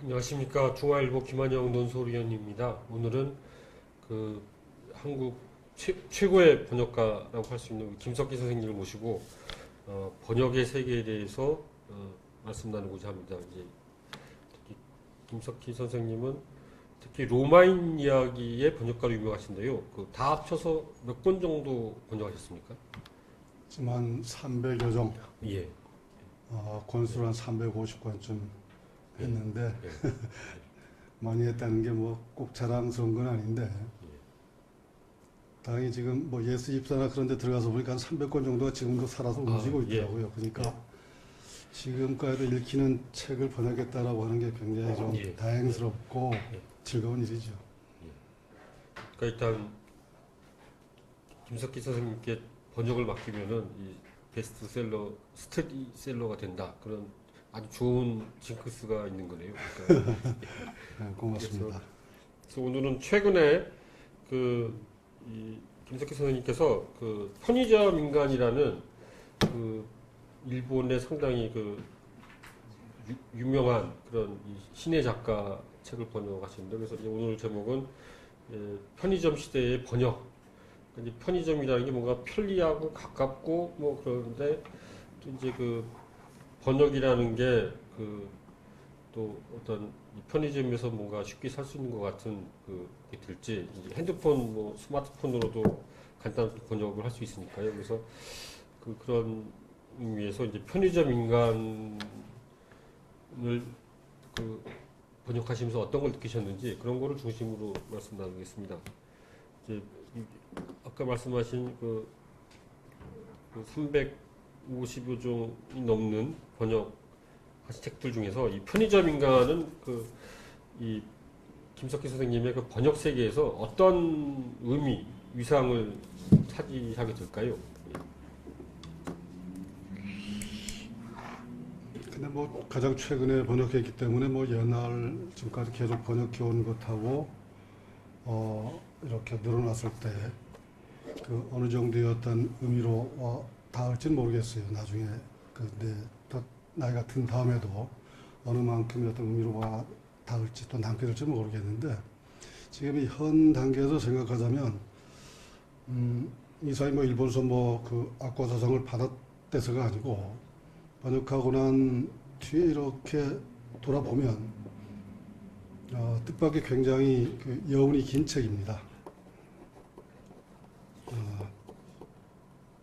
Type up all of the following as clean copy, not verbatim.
안녕하십니까. 중화일보 김한영 논설위원입니다. 오늘은 그 한국 최고의 번역가라고 할 수 있는 김석기 선생님을 모시고 번역의 세계에 대해서 말씀 나누고자 합니다. 이제 특히 김석기 선생님은 특히 로마인 이야기의 번역가로 유명하신데요. 그 다 합쳐서 몇 권 정도 번역하셨습니까? 지금 한 300여 종, 예. 권수로 한 350권쯤 했는데 예. 많이 했다는 게 뭐 꼭 자랑스러운 건 아닌데 당연히 지금 뭐 예스 입사나 그런 데 들어가서 보니까 한 300권 정도가 지금도 살아서 움직이고 예. 있더라고요. 그러니까 지금까지도 읽히는 책을 번역했다라고 하는 게 굉장히 좀 예. 다행스럽고 예. 즐거운 일이죠. 그러니까 일단 김석기 선생님께 번역을 맡기면은 이 베스트셀러, 스테디셀러가 된다. 그런 아주 좋은 징크스가 있는 거네요. 그러니까 네, 고맙습니다. 그래서 오늘은 최근에 이 김석기 선생님께서 그 편의점 인간이라는 그 일본의 상당히 그 유명한 그런 이 신의 작가 책을 번역하시는데, 그래서 이제 오늘 제목은 편의점 시대의 번역. 이제 편의점이라는 게 뭔가 편리하고 가깝고 뭐 그러는데, 또 이제 그 번역이라는 게 또 어떤 이 편의점에서 뭔가 쉽게 살 수 있는 것 같은 그게 들지, 이제 핸드폰 뭐 스마트폰으로도 간단하게 번역을 할 수 있으니까요. 그래서 그런 의미에서 이제 편의점 인간을 번역하시면서 어떤 걸 느끼셨는지 그런 거를 중심으로 말씀 나누겠습니다. 이제 아까 말씀하신 그 350여 종이 넘는 번역하신 책들 중에서 이 편의점 인간은 이 김석기 선생님의 그 번역 세계에서 어떤 의미, 위상을 차지하게 될까요? 근데 뭐 가장 최근에 번역했기 때문에 뭐 옛날 지금까지 계속 번역해온 것하고 이렇게 늘어났을 때 그 어느 정도의 어떤 의미로 닿을지는 모르겠어요. 나중에 근데 더 나이가 든 다음에도 어느 만큼의 어떤 의미로 닿을지 또 남겨질지 모르겠는데, 지금 이 현 단계에서 생각하자면 이 사람이 뭐 일본에서 뭐 그 악과사상을 받았대서가 아니고 번역하고 난 뒤에 이렇게 돌아보면 뜻밖의 굉장히 그 여운이 긴 책입니다.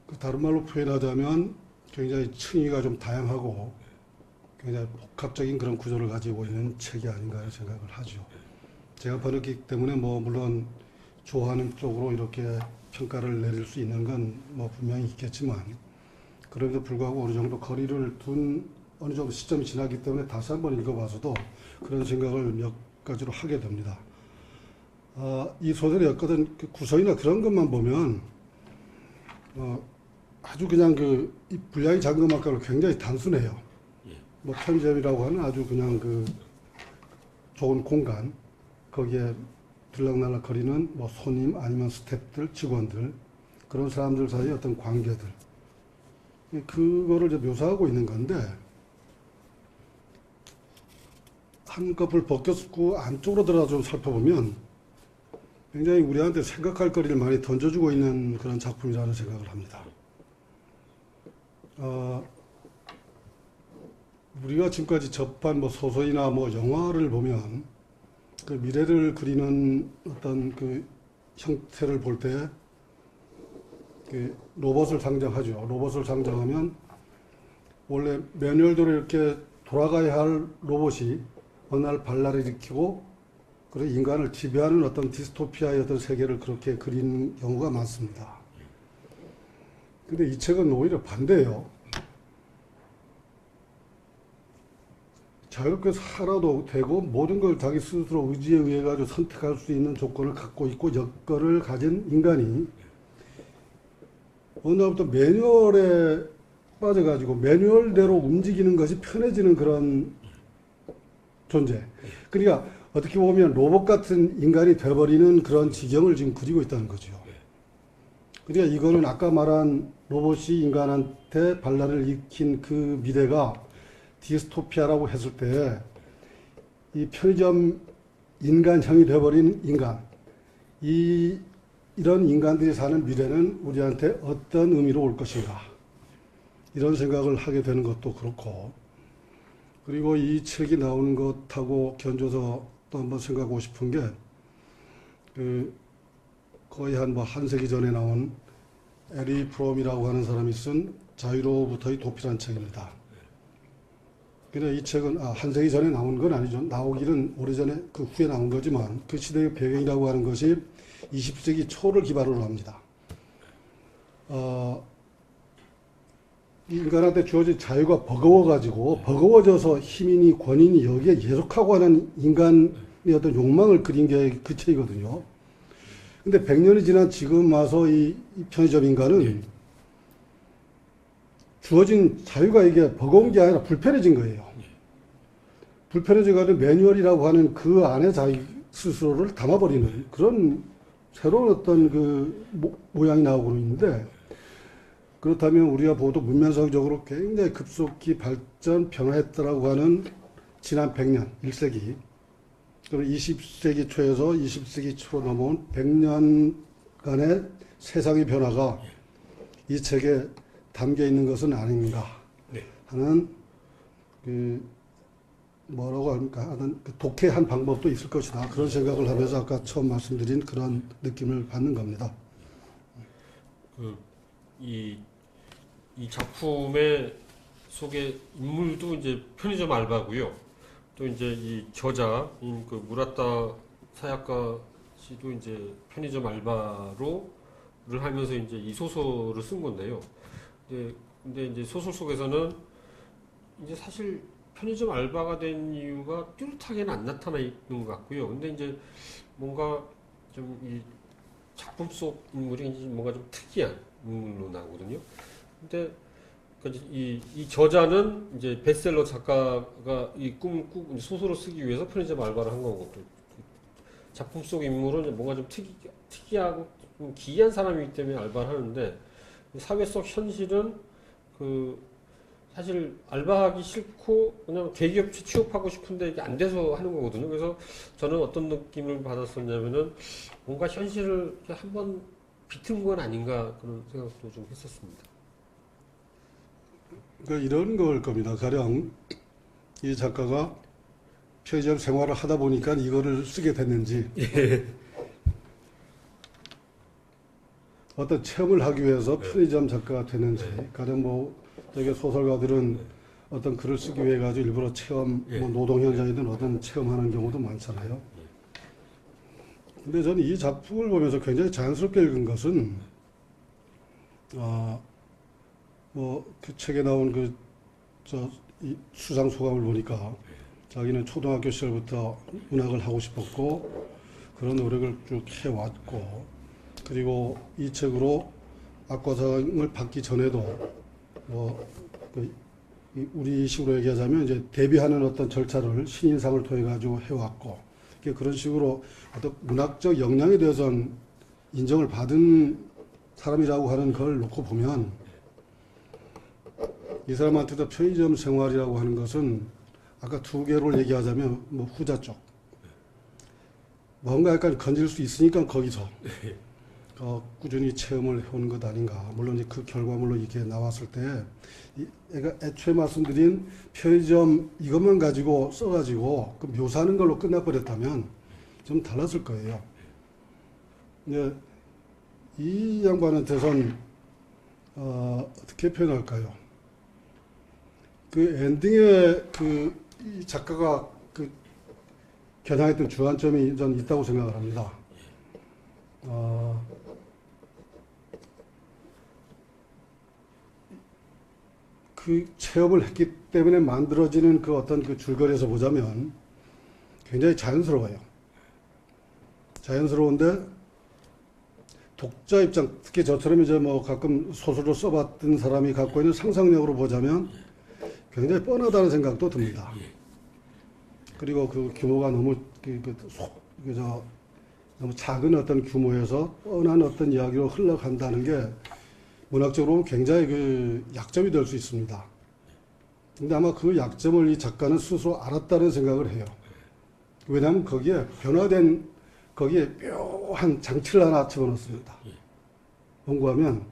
그 다른 말로 표현하자면 굉장히 층위가 좀 다양하고 굉장히 복합적인 그런 구조를 가지고 있는 책이 아닌가 하는 생각을 하죠. 제가 번역했기 때문에 뭐 물론 좋아하는 쪽으로 이렇게 평가를 내릴 수 있는 건 뭐 분명히 있겠지만, 그럼에도 불구하고 어느 정도 거리를 둔 어느 정도 시점이 지나기 때문에 다시 한번 읽어봐서도 그런 생각을 몇 가지로 하게 됩니다. 이 소설의 어떤 구성이나 그런 것만 보면 아주 그냥 이 분량이 작은 것만큼 굉장히 단순해요. 뭐 편의점이라고 하는 아주 그냥 좋은 공간, 거기에 들락날락 거리는 뭐 손님 아니면 스태프들, 직원들, 그런 사람들 사이의 어떤 관계들, 그거를 이제 묘사하고 있는 건데, 한꺼풀 벗겼고 안쪽으로 들어가 좀 살펴보면 굉장히 우리한테 생각할 거리를 많이 던져주고 있는 그런 작품이라는 생각을 합니다. 우리가 지금까지 접한 뭐 소설이나 뭐 영화를 보면 그 미래를 그리는 어떤 그 형태를 볼 때 그 로봇을 상정하죠. 로봇을 상정하면 원래 매뉴얼대로 이렇게 돌아가야 할 로봇이 어느 날 반란을 일으키고 그리고 인간을 지배하는 어떤 디스토피아의 어떤 세계를 그렇게 그리는 경우가 많습니다. 근데 이 책은 오히려 반대예요. 자유롭게 살아도 되고 모든 걸 자기 스스로 의지에 의해 가지고 선택할 수 있는 조건을 갖고 있고 여건을 가진 인간이 어느 날부터 매뉴얼에 빠져가지고 매뉴얼대로 움직이는 것이 편해지는 그런 존재. 그러니까 어떻게 보면 로봇 같은 인간이 돼버리는 그런 지경을 지금 그리고 있다는 거죠. 그러니까 이거는 아까 말한 로봇이 인간한테 반란을 일으킨 그 미래가 디스토피아라고 했을 때 이 편의점 인간형이 되어버린 인간, 이런 인간들이 사는 미래는 우리한테 어떤 의미로 올 것인가, 이런 생각을 하게 되는 것도 그렇고, 그리고 이 책이 나오는 것하고 견줘서 또 한번 생각하고 싶은 게, 거의 한 세기 전에 나온 에리 프롬이라고 하는 사람이 쓴 자유로부터의 도피라는 책입니다. 근데 이 책은 한 세기 전에 나온 건 아니죠. 나오기는 오래전에 그 후에 나온 거지만 그 시대의 배경이라고 하는 것이 20세기 초를 기반으로 합니다. 인간한테 주어진 자유가 버거워져서 힘이니 권위니 여기에 예속하고 하는 인간의 어떤 욕망을 그린 게 그 책이거든요. 근데 100년이 지난 지금 와서 이 편의점 인간은 주어진 자유가 이게 버거운 게 아니라 불편해진 거예요. 불편해져가지고 매뉴얼이라고 하는 그 안에 자기 스스로를 담아버리는 그런 새로운 어떤 그 모양이 나오고 있는데, 그렇다면 우리가 보도 문명사회적으로 굉장히 급속히 발전, 변화했다라고 하는 지난 100년, 1세기, 그리고 20세기 초에서 20세기 초로 넘어온 100년간의 세상의 변화가 이 책에 담겨 있는 것은 아닌가 하는 뭐라고 합니까? 하는 독해한 방법도 있을 것이다. 그런 생각을 하면서 아까 처음 말씀드린 그런 느낌을 받는 겁니다. 이 작품의 속의 인물도 이제 편의점 알바고요. 또 이제 이 저자인 그 무라타 사야카 씨도 이제 편의점 알바를 하면서 이제 이 소설을 쓴 건데요. 근데 이제 소설 속에서는 이제 사실 편의점 알바가 된 이유가 뚜렷하게는 안 나타나 있는 것 같고요. 근데 이제 뭔가 좀 이 작품 속 인물이 이제 뭔가 좀 특이한 인물로 나오거든요. 근데 이 저자는 이제 베스트셀러 작가가 이 꿈을 꾸고 소설을 쓰기 위해서 편의점 알바를 한 거고, 또 작품 속 인물은 뭔가 좀 특이하고 좀 기이한 사람이기 때문에 알바를 하는데, 사회 속 현실은 사실 알바하기 싫고 그냥 대기업체 취업하고 싶은데 이게 안 돼서 하는 거거든요. 그래서 저는 어떤 느낌을 받았었냐면은 뭔가 현실을 한번 비튼 건 아닌가 그런 생각도 좀 했었습니다. 그러니까 이런 걸 겁니다. 가령 이 작가가 편의점 생활을 하다 보니까 이거를 쓰게 됐는지, 어떤 체험을 하기 위해서 편의점 작가가 됐는지, 가령 뭐 되게 소설가들은 어떤 글을 쓰기 위해 가지고 일부러 체험, 뭐 노동 현장이든 어떤 체험하는 경우도 많잖아요. 근데 저는 이 작품을 보면서 굉장히 자연스럽게 읽은 것은, 뭐 그 책에 나온 이 수상 소감을 보니까 자기는 초등학교 시절부터 문학을 하고 싶었고 그런 노력을 쭉 해왔고, 그리고 이 책으로 악과상을 받기 전에도 우리 식으로 얘기하자면 이제 데뷔하는 어떤 절차를 신인상을 통해 가지고 해왔고, 그런 식으로 어떤 문학적 역량에 대해서는 인정을 받은 사람이라고 하는 걸 놓고 보면, 이 사람한테도 편의점 생활이라고 하는 것은 아까 두 개를 얘기하자면 뭐 후자 쪽, 뭔가 약간 건질 수 있으니까 거기서 꾸준히 체험을 해오는 것 아닌가. 물론 그 결과물로 이렇게 나왔을 때, 애초에 말씀드린 편의점 이것만 가지고 써가지고 그 묘사하는 걸로 끝나버렸다면 좀 달랐을 거예요. 근데 이 양반한테선 어떻게 표현할까요? 그 엔딩에 이 작가가 겨냥했던 주안점이 전 있다고 생각을 합니다. 그 체험을 했기 때문에 만들어지는 그 어떤 그 줄거리에서 보자면 굉장히 자연스러워요. 자연스러운데 독자 입장, 특히 저처럼 이제 뭐 가끔 소설을 써봤던 사람이 갖고 있는 상상력으로 보자면 굉장히 뻔하다는 생각도 듭니다. 그리고 그 규모가 너무 너무 작은 어떤 규모에서 뻔한 어떤 이야기로 흘러간다는 게 문학적으로 굉장히 약점이 될 수 있습니다. 근데 아마 그 약점을 이 작가는 스스로 알았다는 생각을 해요. 왜냐하면 거기에 변화된 거기에 묘한 장치를 하나 집어넣습니다. 연구하면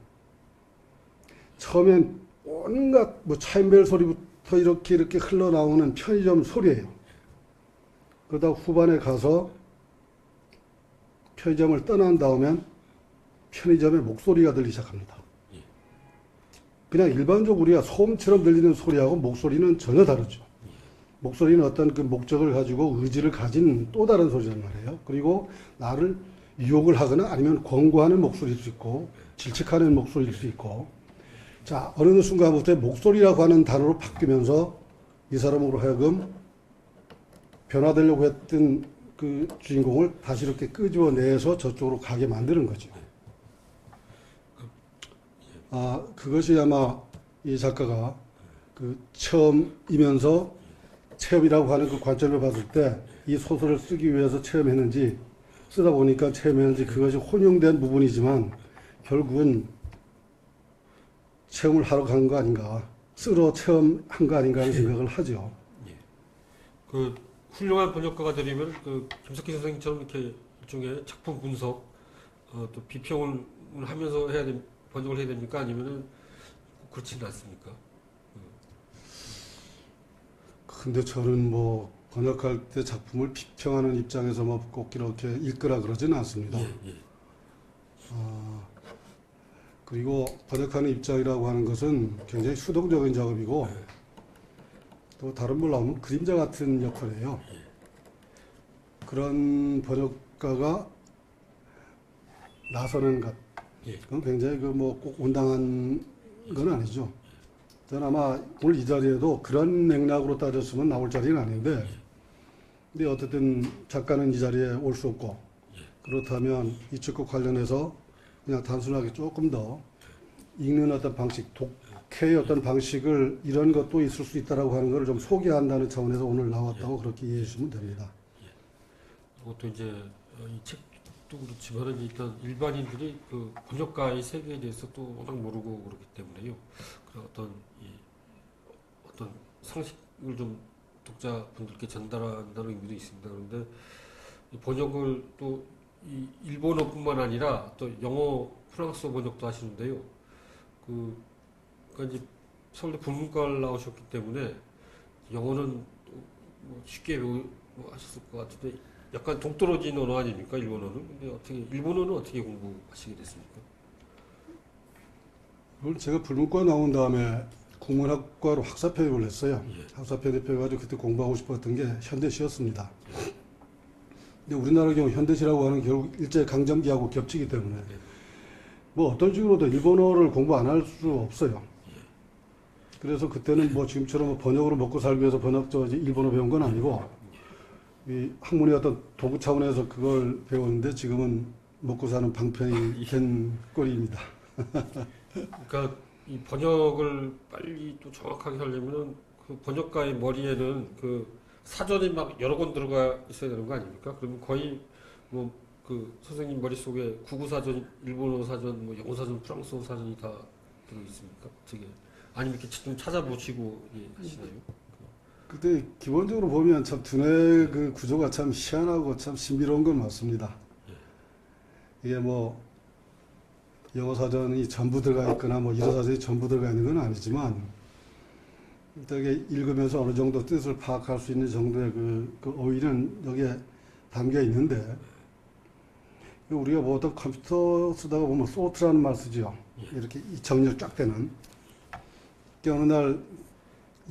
처음엔 온갖 뭐 차인벨 소리부터 이렇게 흘러나오는 편의점 소리예요. 그러다 후반에 가서 편의점을 떠난 다음엔 편의점의 목소리가 들리기 시작합니다. 그냥 일반적으로 우리가 소음처럼 들리는 소리하고 목소리는 전혀 다르죠. 목소리는 어떤 그 목적을 가지고 의지를 가진 또 다른 소리란 말이에요. 그리고 나를 유혹을 하거나 아니면 권고하는 목소리일 수 있고 질책하는 목소리일 수 있고, 자, 어느 순간부터 목소리라고 하는 단어로 바뀌면서 이 사람으로 하여금 변화되려고 했던 그 주인공을 다시 이렇게 끄집어내서 저쪽으로 가게 만드는 거죠. 아, 그것이 아마 이 작가가 그 체험이면서 체험이라고 하는 그 관점을 봤을 때 이 소설을 쓰기 위해서 체험했는지, 쓰다 보니까 체험했는지 그것이 혼용된 부분이지만 결국은 체험을 하러 간 거 아닌가, 쓰러 체험한 거 아닌가 하는 생각을 하죠. 예. 그 훌륭한 번역가가 되려면 그 김석희 선생님처럼 이렇게 일종의 작품 분석, 또 비평을 하면서 번역을 해야 됩니까? 아니면은 꼭 그렇지는 않습니까? 근데 저는 뭐 번역할 때 작품을 비평하는 입장에서 뭐 꼭 이렇게 읽거나 그러지는 않습니다. 그리고 번역하는 입장이라고 하는 것은 굉장히 수동적인 작업이고, 또 다른 말로 하면 그림자 같은 역할이에요. 그런 번역가가 나서는 것, 그건 굉장히 그 뭐 꼭 온당한 건 아니죠. 저는 아마 오늘 이 자리에도 그런 맥락으로 따졌으면 나올 자리는 아닌데, 근데 어쨌든 작가는 이 자리에 올 수 없고, 그렇다면 이 책과 관련해서 그냥 단순하게 조금 더 읽는 어떤 방식, 독해의 어떤 방식을 이런 것도 있을 수 있다라고 하는 것을 좀 소개한다는 차원에서 오늘 나왔다고 그렇게 이해해 주시면 됩니다. 그것도 이제 이 책도 그렇지만은 일단 일반인들이 그 번역가의 세계에 대해서 또 워낙 모르고 그렇기 때문에요. 그런 어떤 상식을 좀 독자분들께 전달한다는 의미도 있습니다. 그런데 이 번역을 또 이 일본어뿐만 아니라 또 영어, 프랑스어 번역도 하시는데요. 그러니까 이제 서울대 불문과를 나오셨기 때문에 영어는 뭐 쉽게 하셨을 것 같은데 약간 동떨어진 언어 아닙니까, 일본어는? 근데 일본어는 어떻게 공부하시게 됐습니까? 그걸 제가 불문과 나온 다음에 국문학과로 학사 편입을 했어요. 학사 편입해가지고 그때 공부하고 싶었던 게 현대시였습니다. 근데 우리나라 경우 현대시라고 하는 결국 일제강점기하고 겹치기 때문에 뭐 어떤 식으로도 일본어를 공부 안 할 수 없어요. 그래서 그때는 뭐 지금처럼 번역으로 먹고 살기 위해서 일본어 배운 건 아니고, 이 학문의 어떤 도구 차원에서 그걸 배웠는데 지금은 먹고 사는 방편이 된 꼴입니다. 그러니까 이 번역을 빨리 또 정확하게 하려면은 그 번역가의 머리에는 그 사전이 막 여러 권 들어가 있어야 되는 거 아닙니까? 그러면 거의 뭐 그 선생님 머릿속에 국어 사전, 일본어 사전, 뭐 영어 사전, 프랑스어 사전이 다 들어 있습니까? 어떻게? 아니면 이렇게 좀 찾아보시고 하시나요? 그때 기본적으로 보면 참 두뇌 그 구조가 참 희한하고 참 신비로운 건 맞습니다. 이게 뭐 영어 사전이 전부 들어가 있거나 뭐 일어 사전이 전부 들어가 있는 건 아니지만, 되게 읽으면서 어느 정도 뜻을 파악할 수 있는 정도의 그 어휘는 여기에 담겨 있는데, 우리가 뭐 어떤 컴퓨터 쓰다가 보면 소트라는 말 쓰죠. 이렇게 정렬 쫙 되는. 어느 날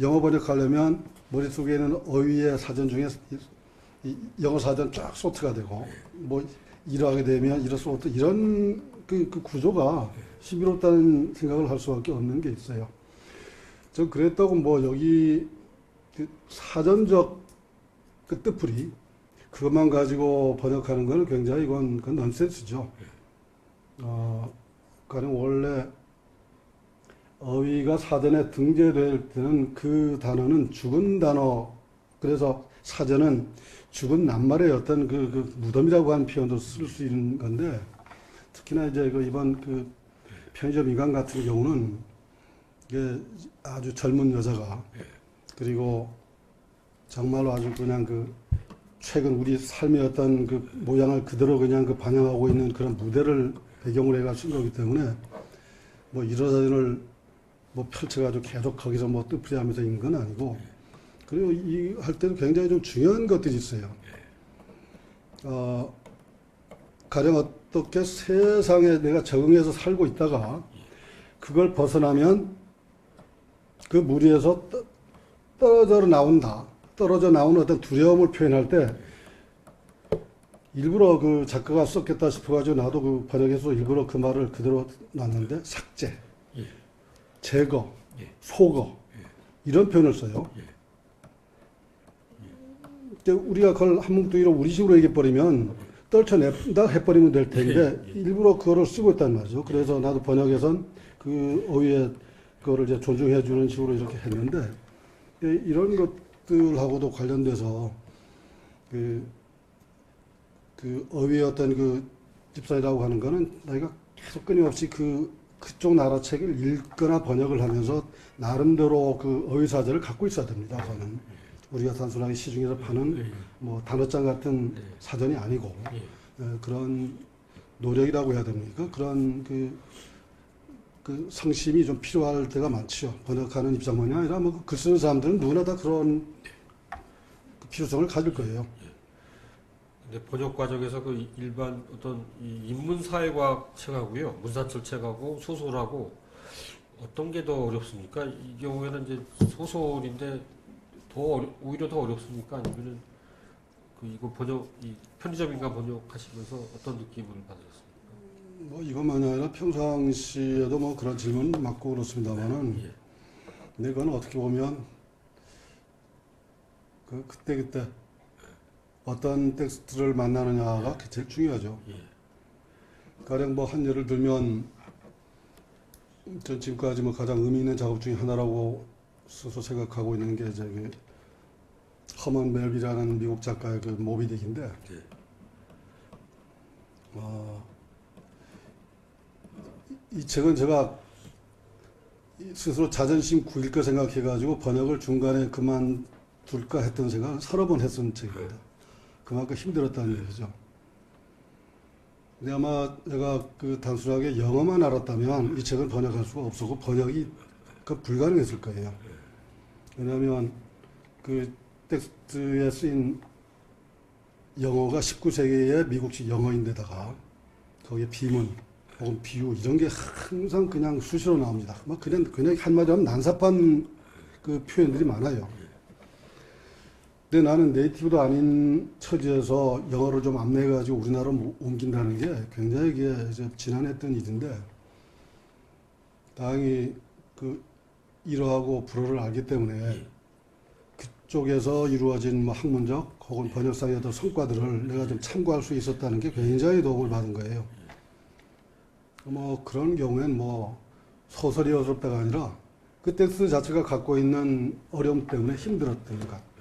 영어 번역하려면 머릿속에 있는 어휘의 사전 중에 이 영어 사전 쫙 소트가 되고, 뭐 이러하게 되면 이러 소트, 이런 그 구조가 신비롭다는 생각을 할 수밖에 없는 게 있어요. 전 그랬다고 뭐 여기 그 사전적 그 뜻풀이 그것만 가지고 번역하는 거는 굉장히 그건 넌센스죠. 그러니까 원래 어휘가 사전에 등재될 때는 그 단어는 죽은 단어, 그래서 사전은 죽은 낱말의 어떤 그 무덤이라고 하는 표현도 쓸 수 있는 건데, 특히나 이제 이번 그 편의점 인간 같은 경우는 이게 아주 젊은 여자가, 그리고 정말로 아주 그냥 그 최근 우리 삶의 어떤 그 모양을 그대로 그냥 그 반영하고 있는 그런 무대를 배경으로 해가 쓴 거기 때문에 뭐 이런 사진을 뭐 펼쳐가지고 계속 거기서 뭐 뜨풀이하면서 있는 건 아니고, 그리고 이 할 때도 굉장히 좀 중요한 것들이 있어요. 가령 어떻게 세상에 내가 적응해서 살고 있다가 그걸 벗어나면 그 무리에서 떨어져 나온다. 떨어져 나오는 어떤 두려움을 표현할 때 일부러 그 작가가 썼겠다 싶어가지고 나도 그 번역해서 일부러 그 말을 그대로 놨는데, 삭제, 예. 제거, 예. 소거, 이런 표현을 써요. 근데 우리가 그걸 한뭉뚱이로 우리식으로 얘기해버리면 떨쳐낸다 해버리면 될 텐데 일부러 그거를 쓰고 있단 말이죠. 그래서 나도 번역에선 그 어휘에 그거를 이제 존중해주는 식으로 이렇게 했는데, 이런 것들하고도 관련돼서 그 어휘의 어떤 그 집사이라고 하는 거는 내가 계속 끊임없이 그쪽 나라 책을 읽거나 번역을 하면서 나름대로 그 어휘 사전을 갖고 있어야 됩니다. 저는 우리가 단순하게 시중에서 파는 뭐 단어장 같은 사전이 아니고 그런 노력이라고 해야 됩니까? 그런 그 성심이 좀 필요할 때가 많죠. 번역하는 입장만이 아니라 뭐 글 쓰는 사람들은 누구나 다 그런 그 필요성을 가질 거예요. 근데 번역 과정에서 그 일반 어떤 이 인문사회과학 책하고요, 문사철 책하고 소설하고 어떤 게 더 어렵습니까? 이 경우에는 이제 소설인데 오히려 더 어렵습니까? 아니면은 그 이거 이 편의점인가 번역하시면서 어떤 느낌을 받으셨습니까? 뭐 이것만이 아니라 평상시에도 뭐 그런 질문 맞고 그렇습니다만은, 근데 그건 어떻게 보면 그때 어떤 텍스트를 만나느냐가 제일 중요하죠. 가령 뭐 한 예를 들면 전 지금까지 뭐 가장 의미 있는 작업 중에 하나라고 스스로 생각하고 있는 게 저기 허먼 멜비라는 미국 작가의 그 모비딕인데, 이 책은 제가 스스로 자존심 구길 거 생각해가지고 번역을 중간에 그만둘까 했던 생각을 서너 번 했던 책입니다. 그만큼 힘들었다는 얘기죠. 근데 아마 내가 그 단순하게 영어만 알았다면 이 책은 번역할 수가 없었고 번역이 불가능했을 거예요. 왜냐하면 그 텍스트에 쓰인 영어가 19세기의 미국식 영어인데다가 거기에 비문 혹은 비유 이런 게 항상 그냥 수시로 나옵니다. 막 그냥 한마디로 하면 난삽한 그 표현들이 많아요. 근데 나는 네이티브도 아닌 처지에서 영어를 좀 암내가지고 우리나라로 옮긴다는 게 굉장히 이제 지난했던 일인데, 다행히 그 일어하고 불어를 알기 때문에 그쪽에서 이루어진 뭐 학문적 혹은 번역상의 어떤 성과들을 내가 좀 참고할 수 있었다는 게 굉장히 도움을 받은 거예요. 뭐 그런 경우엔 뭐 소설이 어렵다가 아니라 그 텍스트 자체가 갖고 있는 어려움 때문에 힘들었던 것 같아요.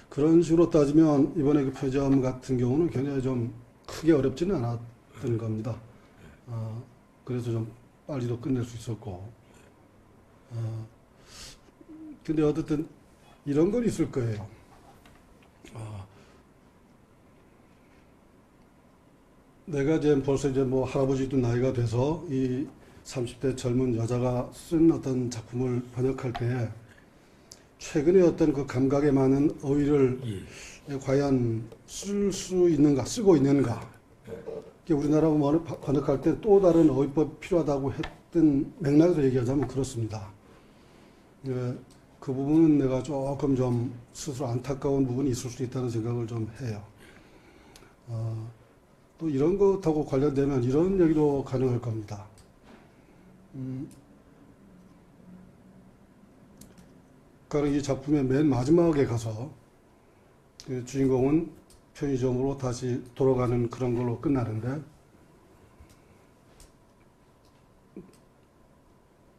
그런 식으로 따지면 이번에 그 표점 같은 경우는 굉장히 좀 크게 어렵지는 않았던 겁니다. 그래서 좀 빨리도 끝낼 수 있었고. 근데 어쨌든 이런 건 있을 거예요. 내가 이제 벌써 이제 뭐 할아버지도 나이가 돼서 이 30대 젊은 여자가 쓴 어떤 작품을 번역할 때 최근에 어떤 그 감각에 많은 어휘를 과연 쓸 수 있는가, 쓰고 있는가. 우리나라 번역할 때 또 다른 어휘법 필요하다고 했던 맥락에서 얘기하자면 그렇습니다. 그 부분은 내가 조금 좀 스스로 안타까운 부분이 있을 수 있다는 생각을 좀 해요. 또 이런 것하고 관련되면 이런 얘기도 가능할 겁니다. 그러니까 이 작품의 맨 마지막에 가서 그 주인공은 편의점으로 다시 돌아가는 그런 걸로 끝나는데,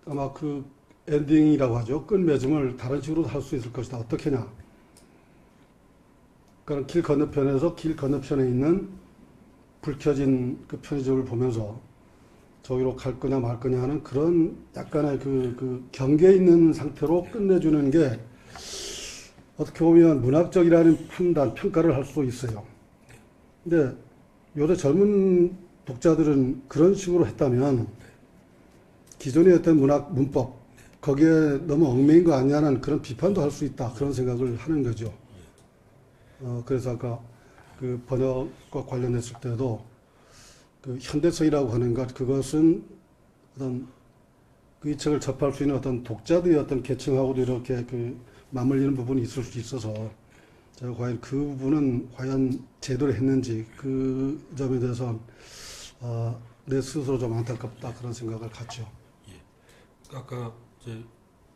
아마 그 엔딩이라고 하죠. 끝맺음을 다른 식으로 할 수 있을 것이다. 어떻게 하냐. 그러니까 길 건너편에서 길 건너편에 있는 불 켜진 그 편의점을 보면서 저기로 갈 거냐 말 거냐 하는 그런 약간의 그 경계에 있는 상태로 끝내주는 게 어떻게 보면 문학적이라는 판단, 평가를 할 수도 있어요. 근데 요새 젊은 독자들은 그런 식으로 했다면 기존의 어떤 문학 문법 거기에 너무 얽매인 거 아니냐는 그런 비판도 할 수 있다 그런 생각을 하는 거죠. 그래서 아까 그 번역과 관련했을 때도 그 현대성이라고 하는 것 그것은 어떤 이 책을 접할 수 있는 어떤 독자들의 어떤 계층하고도 이렇게 그 맞물리는 부분이 있을 수 있어서 제가 과연 그 부분은 과연 제대로 했는지 그 점에 대해서 내 스스로 좀 안타깝다 그런 생각을 갖죠. 예. 아까 이제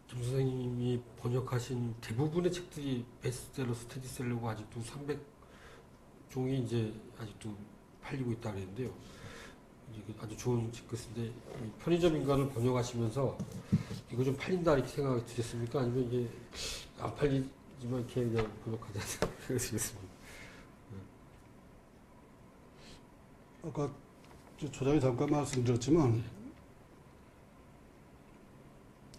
김 선생님이 번역하신 대부분의 책들이 베스트셀러, 스테디셀러고 아직도 300종이 이제 아직도 팔리고 있다 그랬는데요. 이게 아주 좋은 책 같은데 편의점 인간을 번역하시면서 이거 좀 팔린다 이렇게 생각이 드셨습니까? 아니면 이게 안 팔리지만 이렇게 그냥 번역하자 생각하시겠습니까? 아까 조장이 잠깐 말씀드렸지만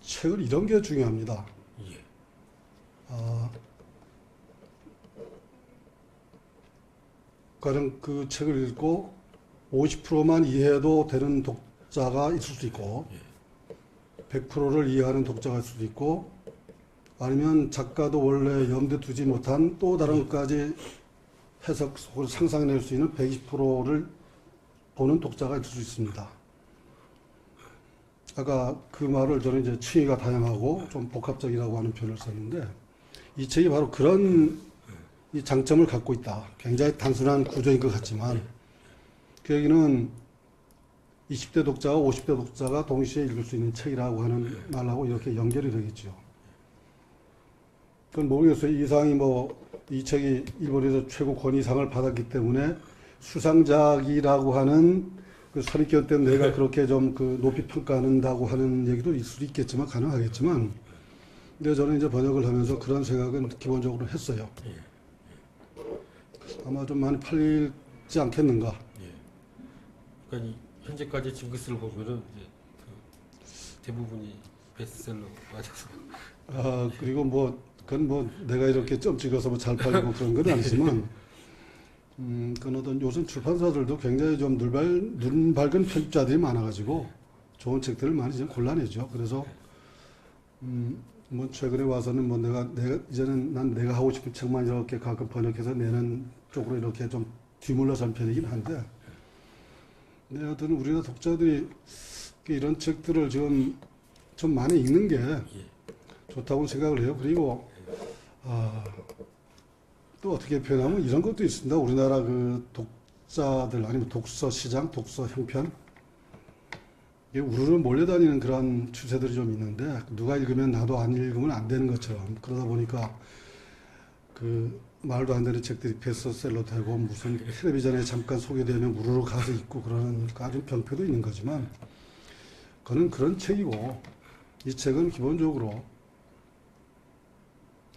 책을 이런 게 중요합니다. 예. 가령 그 책을 읽고 50%만 이해해도 되는 독자가 있을 수도 있고 100%를 이해하는 독자가 있을 수도 있고 아니면 작가도 원래 염두에 두지 못한 또 다른 것까지 해석 속으로 상상해낼 수 있는 120%를 보는 독자가 있을 수 있습니다. 아까 그 말을 저는 이제 층위가 다양하고 좀 복합적이라고 하는 표현을 썼는데 이 책이 바로 그런 이 장점을 갖고 있다. 굉장히 단순한 구조인 것 같지만 그 얘기는 20대 독자와 50대 독자가 동시에 읽을 수 있는 책이라고 하는 말하고 이렇게 연결이 되겠죠. 그건 모르겠어요. 이상이 이 책이 일본에서 최고 권위상을 받았기 때문에 수상작이라고 하는 그 선입견 때문에 내가 그렇게 좀 그 높이 평가한다고 하는 얘기도 있을 수도 있겠지만 가능하겠지만 근데 저는 이제 번역을 하면서 그런 생각은 기본적으로 했어요. 아마 좀 많이 팔리지 않겠는가. 예. 그러니까 현재까지 징크스를 보면은 이제 그 대부분이 베스트셀러 맞아서. 그리고 그건 내가 이렇게 점 찍어서 잘 팔리고 그런 건 아니지만 그건 어떤 요즘 출판사들도 굉장히 좀 눈 밝은 편집자들이 많아가지고 좋은 책들을 많이 좀 골라내죠. 그래서 최근에 와서는 내가 이제는 난 내가 하고 싶은 책만 이렇게 가끔 번역해서 내는 쪽으로 이렇게 좀 뒤물러선 편이긴 한데, 근데 여하튼 우리나라 독자들이 이런 책들을 지금 좀 많이 읽는 게 좋다고 생각을 해요. 그리고 또 어떻게 표현하면 이런 것도 있습니다. 우리나라 그 독자들 아니면 독서 시장, 독서 형편 이게 우르르 몰려다니는 그런 추세들이 좀 있는데 누가 읽으면 나도 안 읽으면 안 되는 것처럼 그러다 보니까 그 말도 안 되는 책들이 베스트셀러 되고 무슨 텔레비전에 잠깐 소개되면 우르르 가서 읽고 그러는 아주 병폐도 있는 거지만 그는 그런 책이고 이 책은 기본적으로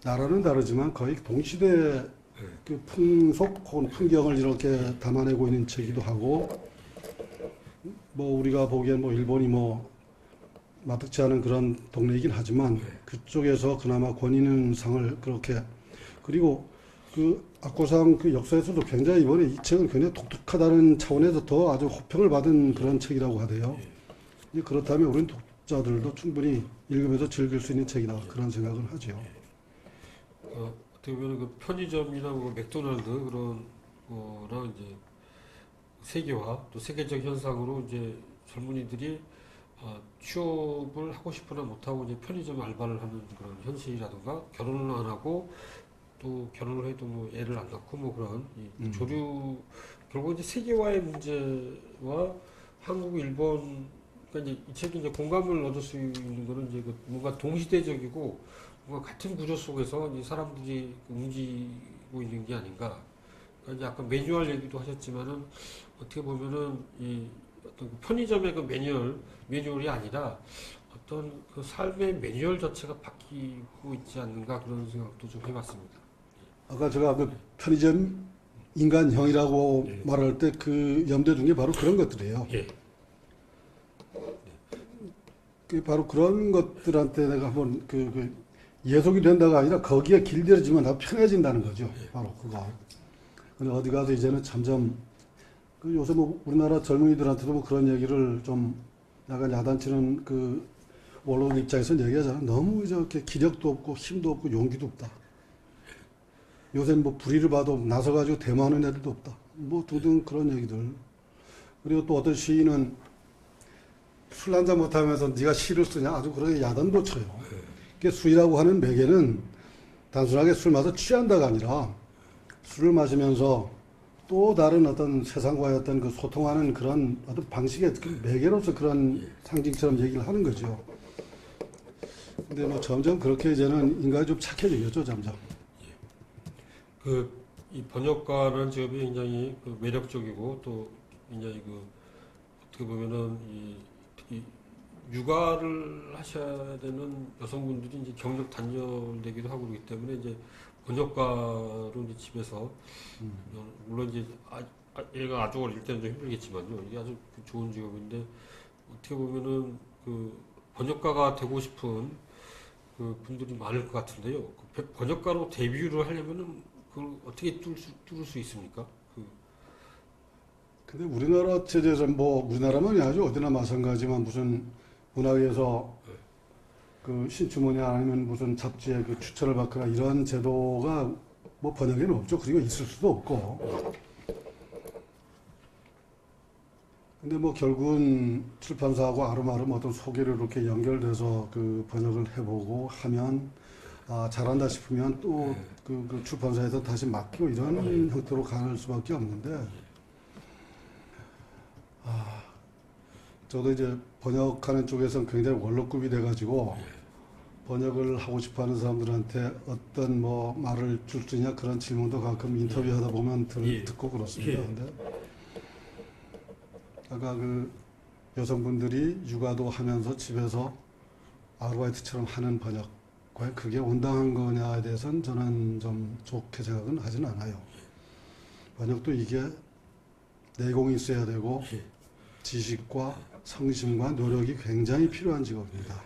나라는 다르지만 거의 동시대 그 풍속 혹은 풍경을 이렇게 담아내고 있는 책이기도 하고 우리가 보기엔 일본이 마땅치 않은 그런 동네이긴 하지만 그쪽에서 그나마 권위 있는 상을 그렇게 그리고 그 악고상 그 역사에서도 굉장히 이번에 이 책은 굉장히 독특하다는 차원에서 더 아주 호평을 받은 그런 책이라고 하대요. 그렇다면 우리는 독자들도 충분히 읽으면서 즐길 수 있는 책이다 그런 생각을 하죠. 어떻게 보면 그 편의점이나 맥도날드 그런 거랑 이제 세계화 또 세계적 현상으로 이제 젊은이들이 취업을 하고 싶으나 못하고 이제 편의점 알바를 하는 그런 현실이라든가 결혼을 안 하고 또 결혼을 해도 애를 안 낳고 그런 조류 결국 이제 세계화의 문제와 한국 일본 그러니까 이제 이 책이 이제 공감을 얻을 수 있는 거는 이제 뭔가 동시대적이고 뭔가 같은 구조 속에서 이제 사람들이 움직이고 있는 게 아닌가. 그러니까 이제 아까 매뉴얼 얘기도 하셨지만은 어떻게 보면은 이 어떤 편의점의 그 매뉴얼이 아니라 어떤 그 삶의 매뉴얼 자체가 바뀌고 있지 않는가 그런 생각도 좀 해봤습니다. 아까 제가 그 편의점 인간형이라고 말할 때 그 염두에 둔 게 바로 그런 것들이에요. 바로 그런 것들한테 내가 한번 예속이 된다가 아니라 거기에 길들여지면 다 편해진다는 거죠. 바로 그거. 근데 어디 가서 이제는 점점 그 요새 뭐 우리나라 젊은이들한테도 뭐 그런 얘기를 좀 약간 야단치는 그 언론 입장에서는 얘기하잖아. 너무 이렇게 기력도 없고 힘도 없고 용기도 없다. 요새는 뭐 불의를 봐도 나서가지고 대모하는 애들도 없다. 뭐 등등 그런 얘기들. 그리고 또 어떤 시인은 술 한잔 못하면서 네가 시를 쓰냐 아주 그렇게 야단도 쳐요. 그게 술이라고 하는 매개는 단순하게 술 마셔 취한다가 아니라 술을 마시면서 또 다른 어떤 세상과의 어떤 그 소통하는 그런 어떤 방식의 그 매개로서 그런 상징처럼 얘기를 하는 거죠. 근데 뭐 점점 그렇게 이제는 인간이 좀 착해지겠죠, 점점. 이 번역가라는 직업이 굉장히 그 매력적이고 또 굉장히 그 어떻게 보면은 특히 육아를 하셔야 되는 여성분들이 이제 경력 단절되기도 하고 그렇기 때문에 이제 번역가로 이제 집에서 물론 이제 얘가 아주 어릴 때는 좀 힘들겠지만요. 이게 아주 좋은 직업인데 어떻게 보면은 그 번역가가 되고 싶은 그 분들이 많을 것 같은데요. 그 번역가로 데뷔를 하려면은 그걸 어떻게 뚫을 수 있습니까? 근데 우리나라 체제에서 뭐 우리나라만이 아니죠. 어디나 마찬가지지만 무슨 문학에서 그 신춘문예 아니면 무슨 잡지에 그 추천을 받거나 이런 제도가 뭐 번역에는 없죠. 그리고 있을 수도 없고. 근데 뭐 결국은 출판사하고 아름아름 어떤 소개를 이렇게 연결돼서 그 번역을 해보고 하면 아, 잘한다 싶으면 또 그 출판사에서 다시 맡기고 이런 형태로 가는 수밖에 없는데 저도 이제 번역하는 쪽에서는 굉장히 원로급이 돼가지고 번역을 하고 싶어하는 사람들한테 어떤 뭐 말을 줄 수 있냐 그런 질문도 가끔 인터뷰하다 보면 듣고 그렇습니다. 근데 아까 그 여성분들이 육아도 하면서 집에서 아르바이트처럼 하는 번역 과연 그게 온당한 거냐에 대해서는 저는 좀 좋게 생각은 하진 않아요. 번역도 이게 내공이 있어야 되고 지식과 성심과 노력이 굉장히 필요한 직업입니다.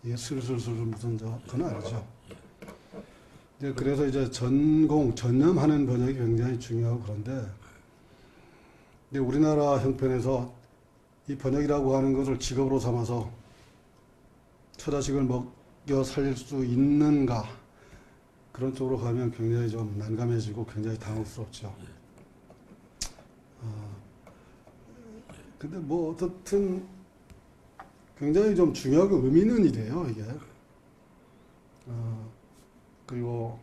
이게 슬슬슬 무슨 그건 아니죠. 이제 그래서 이제 전념하는 번역이 굉장히 중요하고 그런데 이제 우리나라 형편에서 이 번역이라고 하는 것을 직업으로 삼아서 처자식을 먹여 살릴 수 있는가 그런 쪽으로 가면 굉장히 좀 난감해지고 굉장히 당혹스럽죠. 근데 뭐 어떻든 굉장히 좀 중요하고 의미 있는 일이에요, 이게. 그리고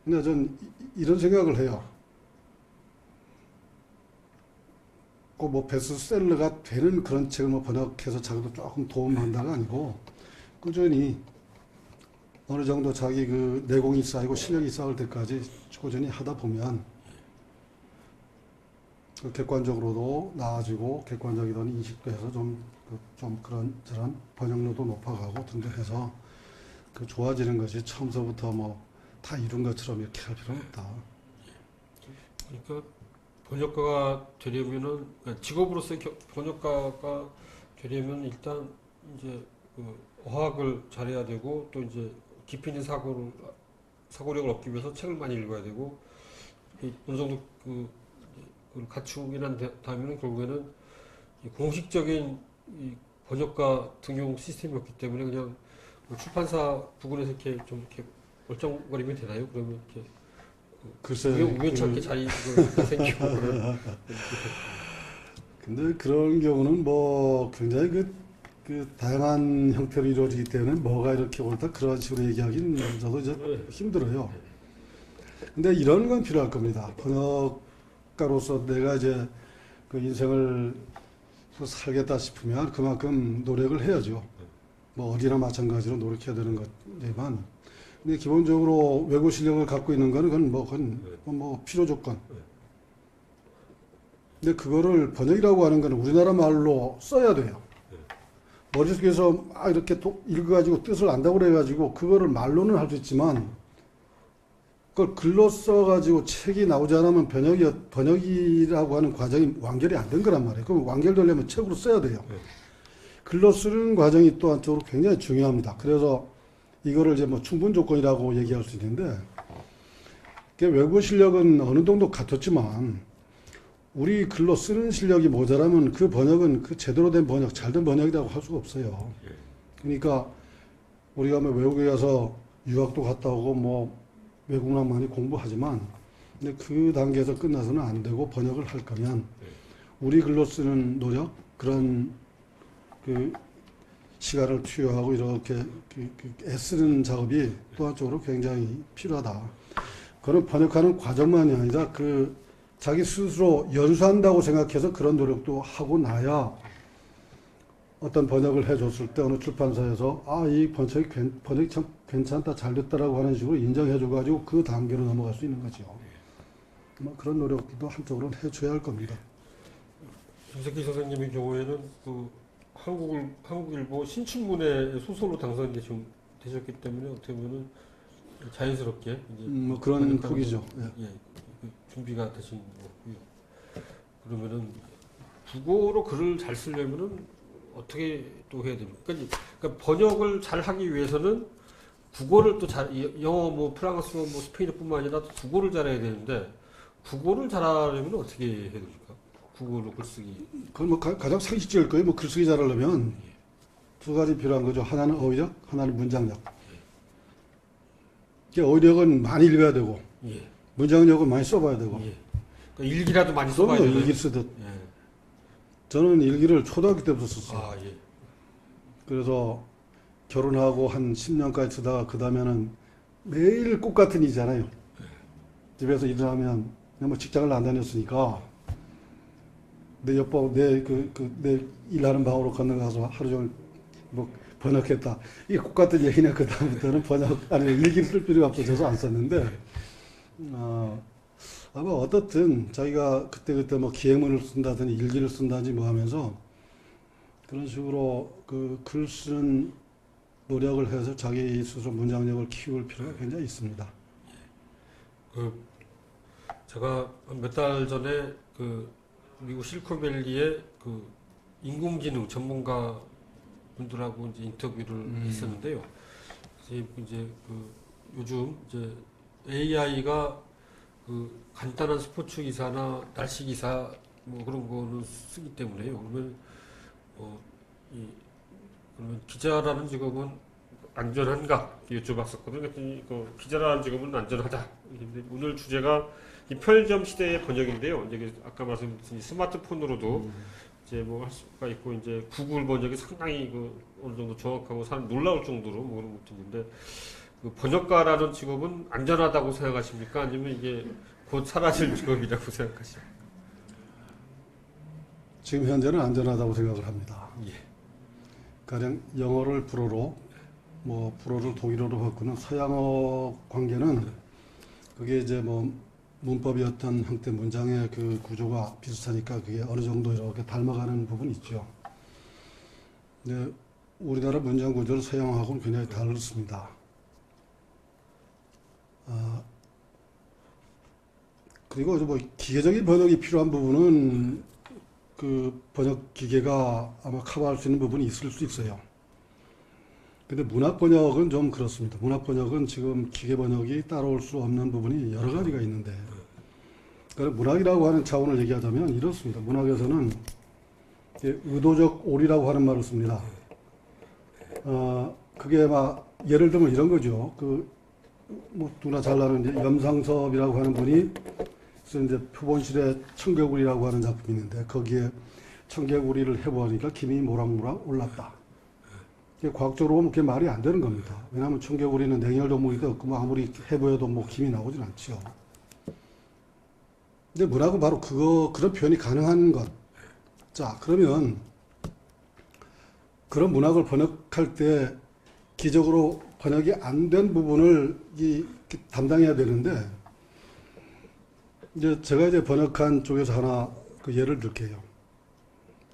근데 전 이런 생각을 해요. 꼭 뭐 베스트셀러가 되는 그런 책을 뭐 번역해서 자기도 조금 도움받는다가 아니고 꾸준히 어느 정도 자기 그 내공이 쌓이고 실력이 쌓을 때까지 꾸준히 하다 보면 객관적으로도 나아지고 객관적이던 인식도 해서 좀 그런 저런 번역률도 높아가고 등등해서 그 좋아지는 것이 처음서부터 뭐 다 이룬 것처럼 이렇게 할 필요는 없다. 그러니까 번역가가 되려면은 직업으로서 번역가가 되려면 일단 이제 그 어학을 잘해야 되고 또 이제 깊이 있는 사고력을 얻기 위해서 책을 많이 읽어야 되고 어느 정도 그걸 갖추긴 한 다음에는 결국에는 공식적인 이 번역가 등용 시스템이 없기 때문에 그냥 출판사 부근에서 이렇게 좀 이렇게 얼쩡거리면 되나요? 그러면 이렇게 글쎄 우연찮게 자리가 생기고 그런. 근데 그런 경우는 뭐 굉장히 그 다양한 형태로 이루어지기 때문에 뭐가 이렇게 옳다 그런 식으로 얘기하기는 저도 이제 힘들어요. 근데 이런 건 필요할 겁니다. 번역가로서 내가 이제 그 인생을 살겠다 싶으면 그만큼 노력을 해야죠. 뭐 어디나 마찬가지로 노력해야 되는 거지만, 근데 기본적으로 외국 실력을 갖고 있는 거는 그건 뭐 필요 조건. 근데 그거를 번역이라고 하는 거는 우리나라 말로 써야 돼요. 머릿속에서 막 이렇게 읽어가지고 뜻을 안다고 그래가지고 그거를 말로는 할 수 있지만 그걸 글로 써가지고 책이 나오지 않으면 번역이라고 하는 과정이 완결이 안 된 거란 말이에요. 그럼 완결되려면 책으로 써야 돼요. 글로 쓰는 과정이 또 한쪽으로 굉장히 중요합니다. 그래서 이거를 이제 뭐 충분 조건이라고 얘기할 수 있는데, 외국어 실력은 어느 정도 갖췄지만 우리 글로 쓰는 실력이 모자라면 그 번역은 그 제대로 된 번역, 잘된 번역이라고 할 수가 없어요. 그러니까 우리가 뭐 외국에 가서 유학도 갔다 오고 뭐 외국어랑 많이 공부하지만, 근데 그 단계에서 끝나서는 안 되고, 번역을 할 거면 우리 글로 쓰는 노력, 그런 그 시간을 투여하고 이렇게 애쓰는 작업이 또 한쪽으로 굉장히 필요하다. 그런 번역하는 과정만이 아니라 그 자기 스스로 연수한다고 생각해서 그런 노력도 하고 나야 어떤 번역을 해줬을 때 어느 출판사에서 이 번역이 참 괜찮다, 잘 됐다라고 하는 식으로 인정해줘가지고 그 단계로 넘어갈 수 있는 거죠. 뭐 그런 노력도 한쪽으로는 해줘야 할 겁니다. 김석기 선생님의 경우에는 그 한국일보 신춘문예 소설로 당선되셨기 때문에 어떻게 보면은 자연스럽게 이제 뭐 그런 폭이죠. 예. 준비가 되신 거고요. 그러면은 국어로 글을 잘 쓰려면은 어떻게 또 해야 됩니까? 그러니까 번역을 잘 하기 위해서는 국어를 또 영어, 뭐 프랑스어, 뭐 스페인어뿐만 아니라 국어를 잘해야 되는데, 국어를 잘하려면 어떻게 해야 됩니까? 국어로 글쓰기. 그건 뭐 가장 상식적일 거예요. 뭐 글쓰기 잘하려면 두 가지 필요한 거죠. 하나는 어휘력, 하나는 문장력. 어휘력은 많이 읽어야 되고, 예. 문장력은 많이 써봐야 되고. 예. 그러니까 일기라도 많이 써봐야 그럼요, 되나요? 일기 쓰듯. 예. 저는 일기를 초등학교 때부터 썼어요. 예. 그래서 결혼하고 한 10년까지 쓰다가 그 다음에는 매일 똑같은 일이잖아요. 집에서 일하면 뭐 직장을 안 다녔으니까 내 일하는 방으로 건너가서 하루 종일 뭐 번역했다. 이게 똑같은 얘기냐. 그 다음부터는 일기를 쓸 필요가 없어져서 안 썼는데, 아마 어떻든 자기가 그때 뭐 기행문을 쓴다든지 일기를 쓴다든지 뭐 하면서 그런 식으로 그 글 쓰는 노력을 해서 자기 스스로 문장력을 키울 필요가 굉장히 있습니다. 제가 몇 달 전에 그 미국 실리콘밸리의 그 인공지능 전문가 분들하고 이제 인터뷰를 했었는데요. 이제 그 요즘 이제 AI가 그 간단한 스포츠 기사나 날씨 기사 뭐 그런 거는 쓰기 때문에요. 그러면 그러면 기자라는 직업은 안전한가 여쭤봤었거든요. 그랬더니 그 기자라는 직업은 안전하다. 근데 오늘 주제가 이 편의점 시대의 번역인데요. 이제 아까 말씀드린 이 스마트폰으로도 이제 뭐 할 수가 있고, 이제 구글 번역이 상당히 그 어느 정도 정확하고 사람 놀라울 정도로 뭐 그런 것도 있는데, 그 번역가라는 직업은 안전하다고 생각하십니까? 아니면 이게 곧 사라질 직업이라고 생각하십니까? 지금 현재는 안전하다고 생각을 합니다. 예. 가령 영어를 불어로, 뭐 불어를 독일어로 바꾸는 서양어 관계는 그게 이제 뭐 문법이 어떤 형태 문장의 그 구조가 비슷하니까 그게 어느 정도 이렇게 닮아가는 부분이 있죠. 근데 우리나라 문장 구조를 서양하고는 굉장히 다릅니다. 그리고 뭐 기계적인 번역이 필요한 부분은 그 번역 기계가 아마 커버할 수 있는 부분이 있을 수 있어요. 근데 문학 번역은 좀 그렇습니다. 문학 번역은 지금 기계 번역이 따라올 수 없는 부분이 여러 가지가 있는데, 그러니까 문학이라고 하는 차원을 얘기하자면 이렇습니다. 문학에서는 의도적 오리라고 하는 말을 씁니다. 그게 막 예를 들면 이런 거죠. 뭐 누구나 잘 아는 이제 염상섭이라고 하는 분이 쓴 이제 표본실의 청개구리라고 하는 작품이 있는데, 거기에 청개구리를 해보니까 김이 모락모락 올랐다. 과학적으로 보면 그게 말이 안 되는 겁니다. 왜냐하면 청개구리는 냉혈 동물이 없고 뭐 아무리 해보여도 뭐 김이 나오진 않죠. 근데 문학은 바로 그런 표현이 가능한 것. 자, 그러면 그런 문학을 번역할 때 기적으로 번역이 안 된 부분을 담당해야 되는데, 제가 이제 번역한 쪽에서 하나 그 예를 들게요.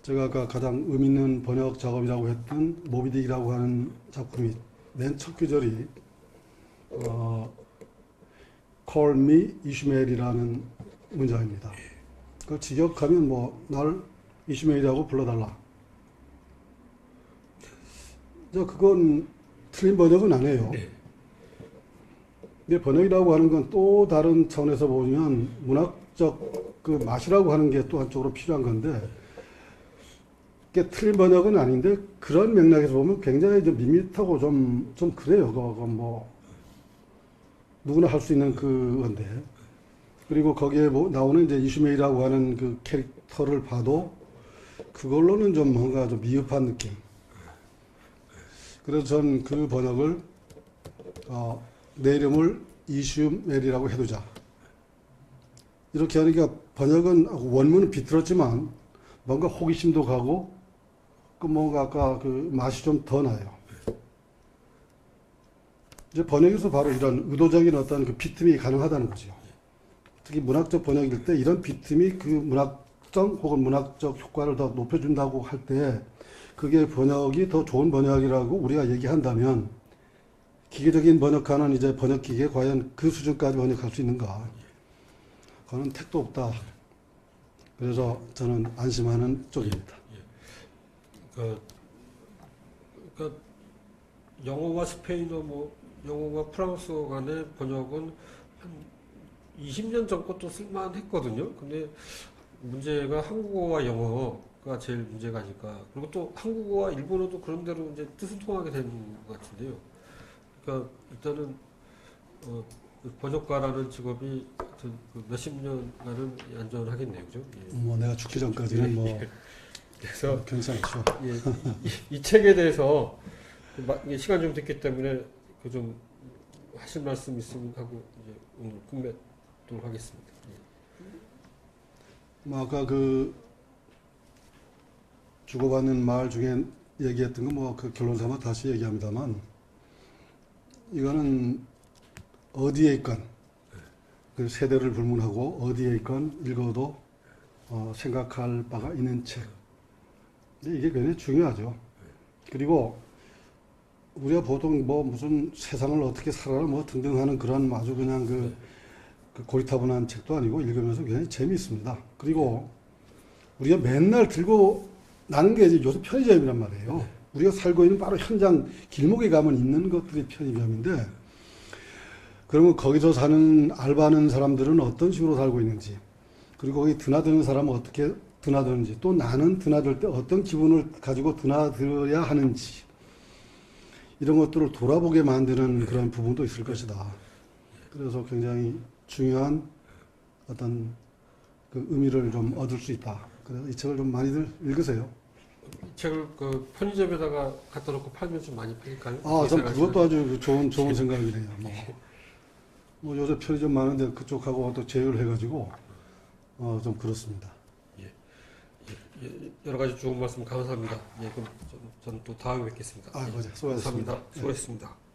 제가 아까 가장 의미 있는 번역 작업이라고 했던 모비딕이라고 하는 작품이 맨 첫 구절이 Call me 이슈메일이라는 문장입니다. 그 직역하면 뭐 날 이슈메일이라고 불러달라. 그건 틀린 번역은 아니에요. 네. 근데 번역이라고 하는 건 또 다른 차원에서 보면 문학적 그 맛이라고 하는 게 또 한쪽으로 필요한 건데, 이게 틀린 번역은 아닌데 그런 맥락에서 보면 굉장히 좀 밋밋하고 좀 그래요. 그거 뭐 누구나 할 수 있는 그건데. 그리고 거기에 뭐 나오는 이제 이슈메이라고 하는 그 캐릭터를 봐도 그걸로는 좀 뭔가 좀 미흡한 느낌. 그래서 전 그 번역을 내 이름을 이슈메리라고 해두자. 이렇게 하니까 번역은 원문은 비틀었지만 뭔가 호기심도 가고 그 뭔가 아까 그 맛이 좀 더 나요. 이제 번역에서 바로 이런 의도적인 어떤 그 빈틈이 가능하다는 거죠. 특히 문학적 번역일 때 이런 빈틈이 그 문학성 혹은 문학적 효과를 더 높여준다고 할 때 그게 번역이 더 좋은 번역이라고 우리가 얘기한다면 기계적인 번역하는 이제 번역기계 과연 그 수준까지 번역할 수 있는가? 그거는 택도 없다. 그래서 저는 안심하는 쪽입니다. 그러니까 영어와 스페인어, 뭐 영어와 프랑스어 간의 번역은 한 20년 전 것도 쓸만했거든요. 근데 문제가 한국어와 영어가 제일 문제가 아닐까. 그리고 또 한국어와 일본어도 그런 대로 이제 뜻은 통하게 된 것 같은데요. 그러니까 일단은 그 번역가라는 직업이 하여튼 그 몇십 년간은 안전하겠네요, 그죠? 예. 뭐 내가 죽기 전까지는 뭐 그래서 괜찮죠. 예, 이 책에 대해서 이게 시간 좀 됐기 때문에 그 좀 하실 말씀 있으면 하고 이제 오늘 끝맺도록 하겠습니다. 예. 뭐 아까 그 주고받는 말 중에 얘기했던 거 뭐 그 결론 삼아 다시 얘기합니다만 이거는 어디에 있건 그 세대를 불문하고 어디에 있건 읽어도 생각할 바가 있는 책. 근데 이게 굉장히 중요하죠. 그리고 우리가 보통 뭐 무슨 세상을 어떻게 살아라 뭐 등등 하는 그런 아주 그냥 그 고리타분한 책도 아니고 읽으면서 굉장히 재미있습니다. 그리고 우리가 맨날 들고 나는 게 이제 요새 편의점이란 말이에요. 우리가 살고 있는 바로 현장 길목에 가면 있는 것들이 편의점인데 그러면 거기서 사는 알바하는 사람들은 어떤 식으로 살고 있는지 그리고 거기 드나드는 사람은 어떻게 드나드는지 또 나는 드나들 때 어떤 기분을 가지고 드나들어야 하는지 이런 것들을 돌아보게 만드는 그런 부분도 있을 것이다. 그래서 굉장히 중요한 어떤 그 의미를 좀 얻을 수 있다. 그래서 이 책을 좀 많이들 읽으세요. 이 책을 그 편의점에다가 갖다 놓고 팔면 좀 많이 팔릴까요? 아, 전 그것도 아주 좋은 생각이네요. 뭐 요새 편의점 많은데 그쪽하고 또 제휴를 해가지고 좀 그렇습니다. 여러 가지 좋은 말씀 감사합니다. 예, 그럼 저는 또 다음에 뵙겠습니다. 아, 예, 맞아요. 수고하셨습니다. 감사합니다. 수고했습니다.